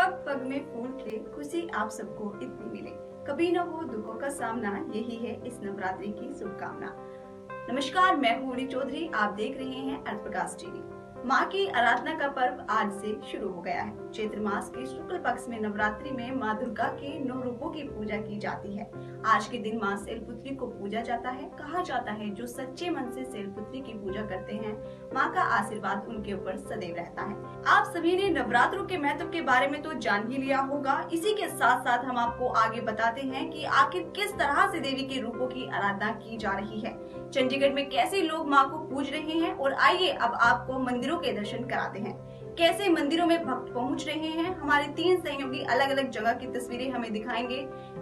पग पग में फूल खिले, खुशी आप सबको इतनी मिले, कभी न हो दुखों का सामना, यही है इस नवरात्रि की शुभकामना। नमस्कार, मैं हूँ ऋचा चौधरी, आप देख रहे हैं अर्थ प्रकाश टीवी। माँ की आराधना का पर्व आज से शुरू हो गया है। चैत्र मास के शुक्ल पक्ष में नवरात्रि में माँ दुर्गा के 9 रूपों की पूजा की जाती है। आज के दिन माँ शैलपुत्री को पूजा जाता है। कहा जाता है जो सच्चे मन से शैलपुत्री की पूजा करते हैं, माँ का आशीर्वाद उनके ऊपर सदैव रहता है। आप सभी ने नवरात्रों के महत्व के बारे में तो जान ही लिया होगा। इसी के साथ साथ हम आपको आगे बताते हैं कि आखिर किस तरह से देवी के रूपों की आराधना की जा रही है, चंडीगढ़ में कैसे लोग माँ को पूज रहे हैं, और आइए अब आपको मंदिरों के दर्शन कराते हैं। कैसे मंदिरों में भक्त पहुंच रहे हैं, हमारे 3 सहयोगी अलग अलग जगह की तस्वीरें हमें दिखाएंगे।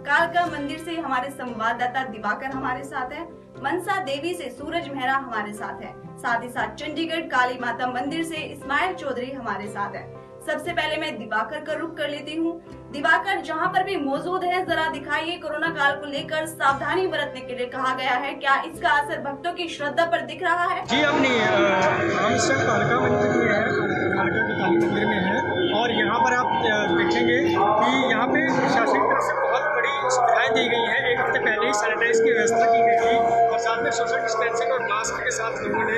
कालका मंदिर से हमारे संवाददाता दिवाकर हमारे साथ है, मनसा देवी से सूरज मेहरा हमारे साथ है, साथ ही साथ चंडीगढ़ काली माता मंदिर से इस्माइल चौधरी हमारे साथ है। सबसे पहले मैं दिवाकर का रुख कर लेती हूँ। दिवाकर, जहाँ पर भी मौजूद है, जरा दिखाइए। कोरोना काल को लेकर सावधानी बरतने के लिए कहा गया है, क्या इसका असर भक्तों की श्रद्धा पर दिख रहा है? जी, हम इस समय कालका मंदिर में है, कालका के काली मंदिर में है, और यहाँ पर आप देखेंगे कि यहाँ पे प्रशासन की तरफ से बहुत बड़ी सुविधाएं दी गई हैं। एक हफ्ते पहले ही सैनिटाइज की व्यवस्था की गई थी और साथ में सोशल डिस्टेंसिंग और मास्क के साथ लोगों ने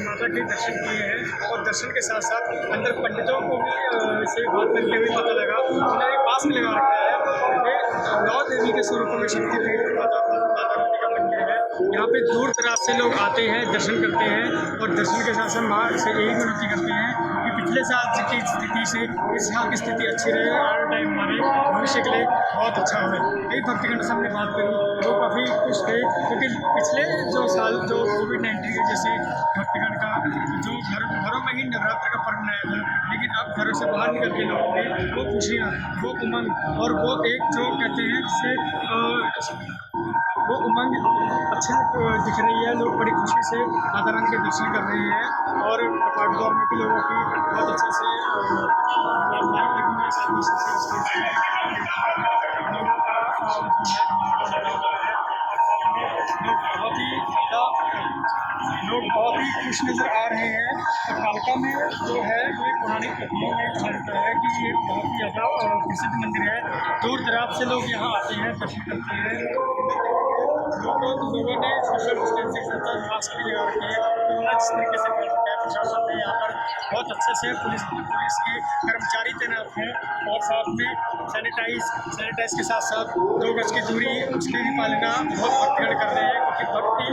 माता के दर्शन किए हैं। और दर्शन के साथ साथ अंदर पंडितों को भी इसे बात करते हुए पता लगा, उन्होंने मास्क लगा रखा है। ये 9 देवी के स्वरूपों में शक्तिपीठ माता रानी का मंदिर है। यहाँ पे दूर दराज से लोग आते हैं, दर्शन करते हैं, और दर्शन के साथ साथ माँ से यही विनती करते हैं कि पिछले साल की स्थिति से इस साल की स्थिति अच्छी रहे, हर टाइम हमारे भविष्य के लिए बहुत अच्छा हो। कई भक्तगण से हमने बात करी, वो काफ़ी खुश थे, क्योंकि पिछले जो साल जो कोविड-19 की वजह से भक्तगण का जो घरों में ही नवरात्र का पर्व मनाया था, लेकिन अब घरों से बाहर निकल के लोगों में वो खुशियाँ, वो उमंग और वो एक जो कहते हैं जिससे वो उमंग अच्छे दिख रही है। लोग बड़ी खुशी से माता रानी के दर्शन कर रहे हैं, और कपाट द्वार में भी लोगों की बहुत अच्छे से लाइन लगी हुई है। लोग बहुत ही खुश नज़र आ रहे हैं। और कालका में जो है ये पौराणिक कथाओं में कहा जाता है कि ये बहुत ही ज़्यादा प्रसिद्ध मंदिर है। दूर दराज से लोग यहाँ आते हैं, दर्शन करते हैं। लोगों ने सोशल डिस्टेंसिंग के साथ मास्क भी लगा रखे हैं। कोरोना जिस तरीके से फैल चुका है, प्रशासन ने यहाँ पर बहुत अच्छे से पुलिस के कर्मचारी तैनात हैं, और साथ में सैनिटाइज के साथ साथ 2 गज की दूरी उसकी भी पालना बहुत भक्तगण कर रहे हैं, क्योंकि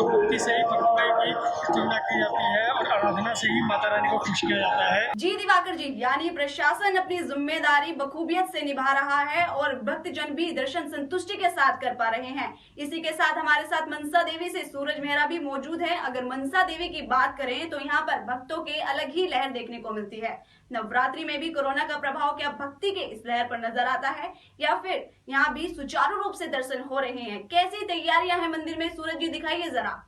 भक्ति से ही भक्तिमय की पूजा की जाती है, और आराधना से ही माता रानी को खुश किया जाता है। जी दिवाकर जी, यानी प्रशासन अपनी जिम्मेदारी बखूबियत से निभा रहा है और भक्तजन भी दर्शन संतुष्टि के साथ कर पा रहे हैं। इसी के साथ हमारे साथ मनसा देवी से सूरज मेहरा भी मौजूद है। अगर मनसा देवी की बात करें तो यहाँ पर भक्तों के अलग ही लहर देखने को मिलती है। नवरात्रि में भी कोरोना का प्रभाव क्या भक्ति के इस लहर पर नजर आता है, या फिर यहाँ भी सुचारू रूप से दर्शन हो रहे हैं? कैसी तैयारियां हैं मंदिर में? सूरज जी दिखाइए जरा।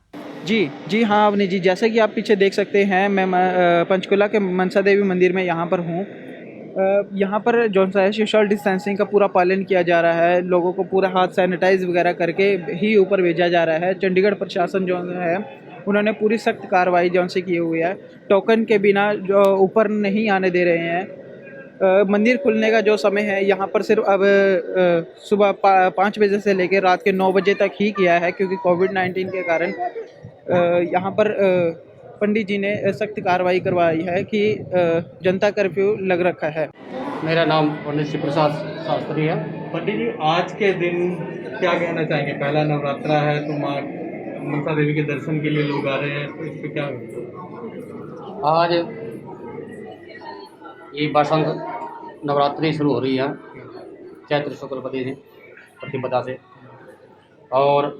जी हाँ अवनी जी, जैसे कि आप पीछे देख सकते हैं, मैं पंचकुला के मनसा देवी मंदिर में यहाँ पर हूँ। यहाँ पर जो है सोशल डिस्टेंसिंग का पूरा पालन किया जा रहा है। लोगों को पूरा हाथ सैनिटाइज वगैरह करके ही ऊपर भेजा जा रहा है। चंडीगढ़ प्रशासन जो है उन्होंने पूरी सख्त कार्रवाई जो से की हुई है। टोकन के बिना जो ऊपर नहीं आने दे रहे हैं। मंदिर खुलने का जो समय है यहाँ पर सिर्फ अब सुबह 5 बजे से लेकर रात के 9 बजे तक ही किया है, क्योंकि कोविड-19 के कारण यहाँ पर पंडित जी ने सख्त कार्रवाई करवाई है कि जनता कर्फ्यू लग रखा है। मेरा नाम पंडित शिव प्रसाद शास्त्री है। पंडित जी, आज के दिन क्या कहना चाहेंगे? पहला नवरात्रा है, तो माँ मनसा देवी के दर्शन के लिए लोग आ रहे हैं, तो इस पर क्या? आज ये बसंत नवरात्रि शुरू हो रही है चैत्र शुक्ल प्रतिपदा से, और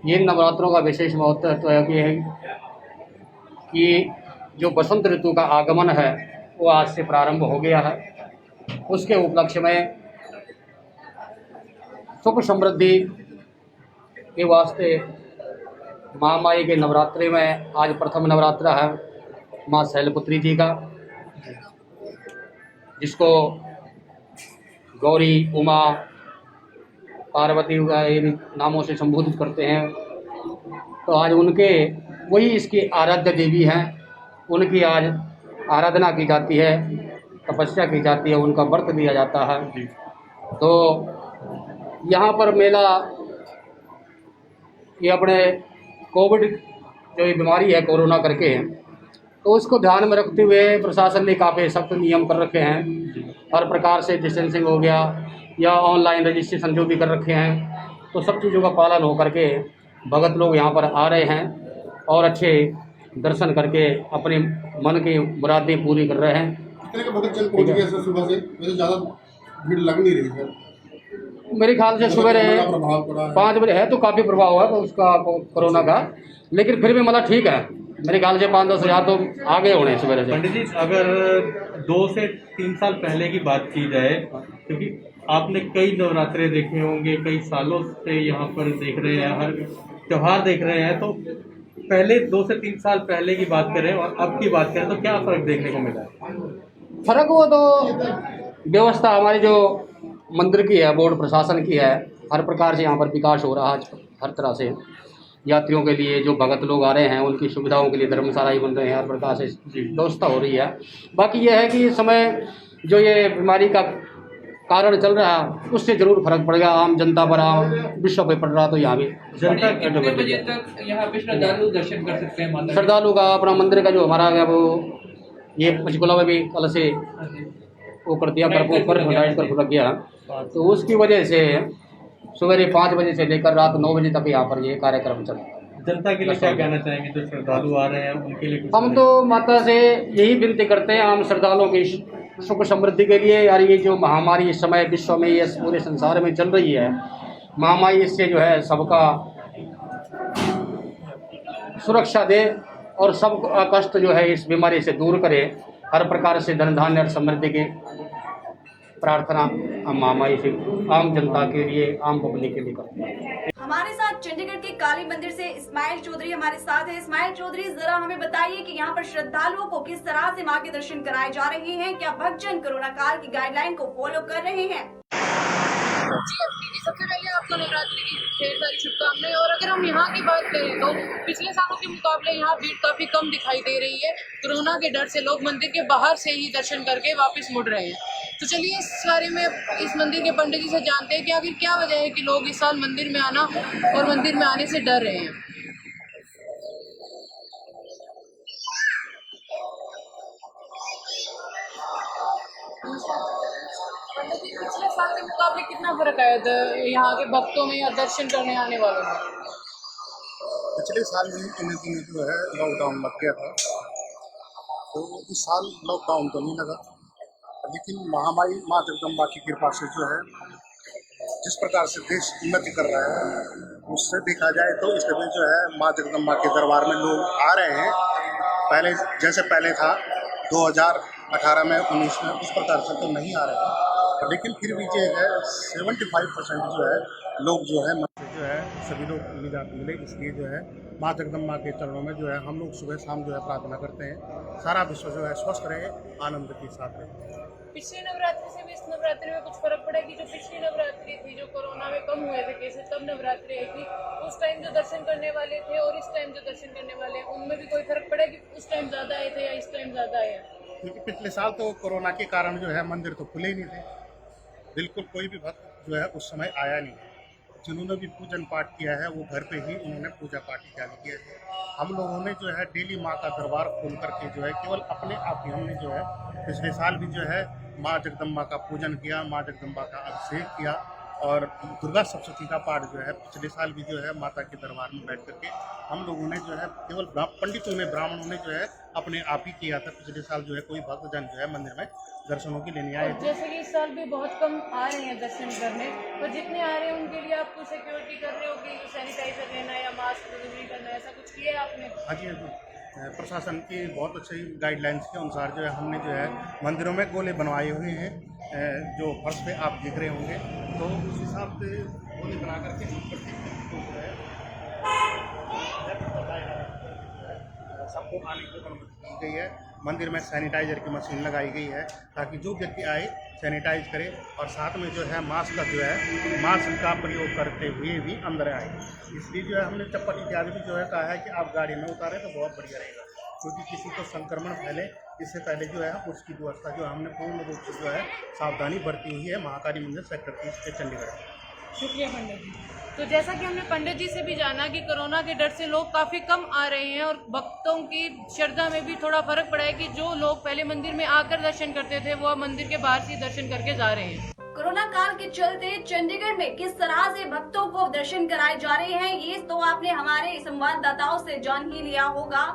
ये नवरात्रों का विशेष महत्व तो ये है कि जो बसंत ऋतु का आगमन है वो आज से प्रारंभ हो गया है। उसके उपलक्ष्य में सुख समृद्धि के वास्ते महामाई के नवरात्रि में आज प्रथम नवरात्रा है माँ शैलपुत्री जी का, जिसको गौरी, उमा, पार्वती नामों से संबोधित करते हैं। तो आज उनके वही इसकी आराध्य देवी हैं, उनकी आज आराधना की जाती है। तपस्या की जाती है, उनका व्रत दिया जाता है। तो यहाँ पर मेला ये अपने कोविड जो ये बीमारी है कोरोना करके, तो उसको ध्यान में रखते हुए प्रशासन ने काफ़ी सख्त नियम कर रखे हैं। हर प्रकार से डिस्टेंसिंग हो गया या ऑनलाइन रजिस्ट्रेशन जो भी कर रखे हैं, तो सब चीज़ों का पालन हो करके भगत लोग यहाँ पर आ रहे हैं और अच्छे दर्शन करके अपने मन की मुरादें पूरी कर रहे हैं। कितने के भगत जन पहुँच गए सर सुबह से? वैसे ज़्यादा भीड़ लग नहीं रही सर। मेरे ख्याल से सुबह प्रभाव पड़ा है 5 बजे है तो काफ़ी प्रभाव हुआ तो उसका कोरोना का, लेकिन फिर भी मतलब ठीक है। मेरे ख्याल से 5-10 हज़ार तो आगे होने सुबह से। पंडित जी, अगर 2 से 3 साल पहले की बात की जाए, क्योंकि आपने कई नवरात्रे देखे होंगे, कई सालों से यहाँ पर देख रहे हैं, हर त्यौहार देख रहे हैं, तो पहले 2 से 3 साल पहले की बात करें और अब की बात करें तो क्या फ़र्क देखने को मिला है? फ़र्क वो तो व्यवस्था हमारी जो मंदिर की है, बोर्ड प्रशासन की है, हर प्रकार से यहाँ पर विकास हो रहा है। हर तरह से यात्रियों के लिए जो भगत लोग आ रहे हैं उनकी सुविधाओं के लिए धर्मशाला ही बन रहे हैं, हर प्रकार से व्यवस्था हो रही है। बाकी यह है कि इस समय जो ये बीमारी का कारण चल रहा है उससे ज़रूर फर्क पड़ेगा आम जनता पर, आम विश्व पे पड़ रहा। तो यहाँ भी जनता कितने बजे तक यहाँ पे श्रद्धालु दर्शन कर सकते हैं माता? श्रद्धालु का अपना मंदिर का जो हमारा है वो ये पंचकुला में भी कल से वो कर दिया, कर लग गया, तो उसकी वजह से सवेरे 5 बजे से लेकर रात 9 बजे तक यहाँ पर ये कार्यक्रम चल रहा है। जनता के लिए क्या कहना चाहेंगे जो श्रद्धालु आ रहे हैं उनके लिए? हम तो माता से यही विनती करते हैं आम श्रद्धालुओं की सुख समृद्धि के लिए। यार ये जो महामारी इस समय विश्व में, ये पूरे संसार में चल रही है महामारी, इससे जो है सबका सुरक्षा दे और सबका कष्ट जो है इस बीमारी से दूर करे। हर प्रकार से धन धान्य और समृद्धि की प्रार्थना हम महामारी से आम जनता के लिए, आम पब्लिक के लिए करते हैं। हमारे साथ चंडीगढ़ के काली मंदिर से इस्माइल चौधरी हमारे साथ है। इस्माइल चौधरी, जरा हमें बताइए कि यहाँ पर श्रद्धालुओं को किस तरह से मां के दर्शन कराए जा रहे हैं? क्या भक्तजन कोरोना काल की गाइडलाइन को फॉलो कर रहे हैं? जी, सबसे पहले आपको नवरात्रि की ढेर सारी शुभकामनाएं। और अगर हम यहाँ की बात करें तो पिछले सालों के मुकाबले यहाँ भीड़ काफ़ी कम दिखाई दे रही है। कोरोना के डर से लोग मंदिर के बाहर से ही दर्शन करके वापस मुड़ रहे हैं। तो चलिए इस बारे में इस मंदिर के पंडित जी से जानते हैं कि आखिर क्या वजह है कि लोग इस साल मंदिर में आना और मंदिर में आने से डर रहे हैं। पिछले साल के मुकाबले कितना फर्क आया था यहाँ के भक्तों में या दर्शन करने आने वालों में? पिछले साल भी इन दिनों जो है लॉकडाउन लग गया था, तो इस साल लॉकडाउन तो नहीं लगा, लेकिन महामारी माँ जगदम्बा की कृपा से जो है जिस प्रकार से देश उन्नति कर रहा है उससे देखा जाए तो इस समय जो है माँ जगदम्बा के दरबार में लोग आ रहे हैं। पहले जैसे पहले था 2018 में 19 में उस प्रकार से तो नहीं आ रहे हैं, लेकिन फिर भी जो है 75% जो है लोग जो है सभी लोग निजात मिले, इसलिए जो है माँ जगदम्बा के चरणों में जो है हम लोग सुबह शाम जो है प्रार्थना करते हैं। सारा विश्व जो है स्वस्थ रहे, आनंद के साथ रहे। पिछले नवरात्रि से भी इस नवरात्रि में कुछ फर्क पड़ा कि जो पिछली नवरात्रि थी, जो कोरोना में कम हुए थे केसेस, तब नवरात्रि आई थी, उस टाइम जो दर्शन करने वाले थे और इस टाइम जो दर्शन करने वाले हैं उनमें भी कोई फर्क पड़ा कि उस टाइम ज़्यादा आए थे या इस टाइम ज़्यादा आए? क्योंकि पिछले साल तो कोरोना के कारण जो है मंदिर तो खुले ही नहीं थे, बिल्कुल कोई भी भक्त जो है उस समय आया नहीं। जिन्होंने भी पूजन पाठ किया है वो घर पे ही उन्होंने पूजा पाठ चालू किया है। हम लोगों ने जो है डेली माँ का दरबार खोल करके जो है केवल अपने आप ही हमने जो है पिछले साल भी जो है माँ जगदम्बा का पूजन किया, माँ जगदम्बा का अभिषेक किया और दुर्गा सप्तशती का पाठ जो है पिछले साल भी जो है माता के दरबार में बैठ करके हम लोगों ने जो है केवल पंडितों ने, ब्राह्मणों ने जो है अपने आप ही किया था। पिछले साल जो है कोई भक्तजन जो है मंदिर में दर्शनों के लिए आए थे। जैसे कि इस साल भी बहुत कम आ रहे हैं दर्शन करने, पर जितने आ रहे हैं उनके लिए आप कुछ सिक्योरिटी कर रहे हो कि सैनिटाइजर लेना या मास्क डिलीवरी करना, ऐसा कुछ किया है आपने? हाँ जी, प्रशासन की बहुत अच्छी गाइडलाइंस के अनुसार जो है हमने जो है मंदिरों में गोले बनवाए हुए हैं, जो फर्श पे आप देख रहे होंगे, तो उस हिसाब से गोले बना करके सबको आने की अनुमति दी गई है। मंदिर में सैनिटाइजर की मशीन लगाई गई है ताकि जो व्यक्ति आए सैनिटाइज करे और साथ में जो है मास्क का जो है मास्क का प्रयोग करते हुए भी अंदर आए। इसलिए जो है हमने चप्पल इत्यादि भी जो है कहा है कि आप गाड़ी में उतारें तो बहुत बढ़िया रहेगा, क्योंकि किसी को संक्रमण फैले इससे पहले जो है उसकी व्यवस्था जो हमने पूर्ण रूप से जो है सावधानी बरती हुई है महाकाली मंदिर सेक्टर 30 के चंडीगढ़। शुक्रिया पंडित जी। तो जैसा कि हमने पंडित जी से भी जाना कि कोरोना के डर से लोग काफ़ी कम आ रहे हैं और भक्तों की श्रद्धा में भी थोड़ा फर्क पड़ा है कि जो लोग पहले मंदिर में आकर दर्शन करते थे वो अब मंदिर के बाहर से दर्शन करके जा रहे हैं। कोरोना काल के चलते चंडीगढ़ में किस तरह से भक्तों को दर्शन कराए जा रहे हैं ये तो आपने हमारे संवाददाताओं से जान ही लिया होगा।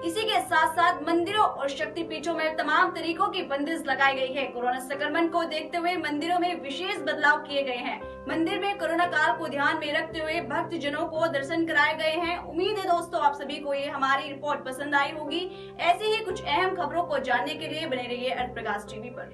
इसी के साथ साथ मंदिरों और शक्तिपीठों में तमाम तरीकों की बंदिश लगाई गई है। कोरोना संक्रमण को देखते हुए मंदिरों में विशेष बदलाव किए गए हैं। मंदिर में कोरोना काल को ध्यान में रखते हुए भक्त जनों को दर्शन कराए गए हैं। उम्मीद है दोस्तों आप सभी को ये हमारी रिपोर्ट पसंद आई होगी। ऐसी ही कुछ अहम खबरों को जानने के लिए बने रहिए अर्थ प्रकाश टीवी पर।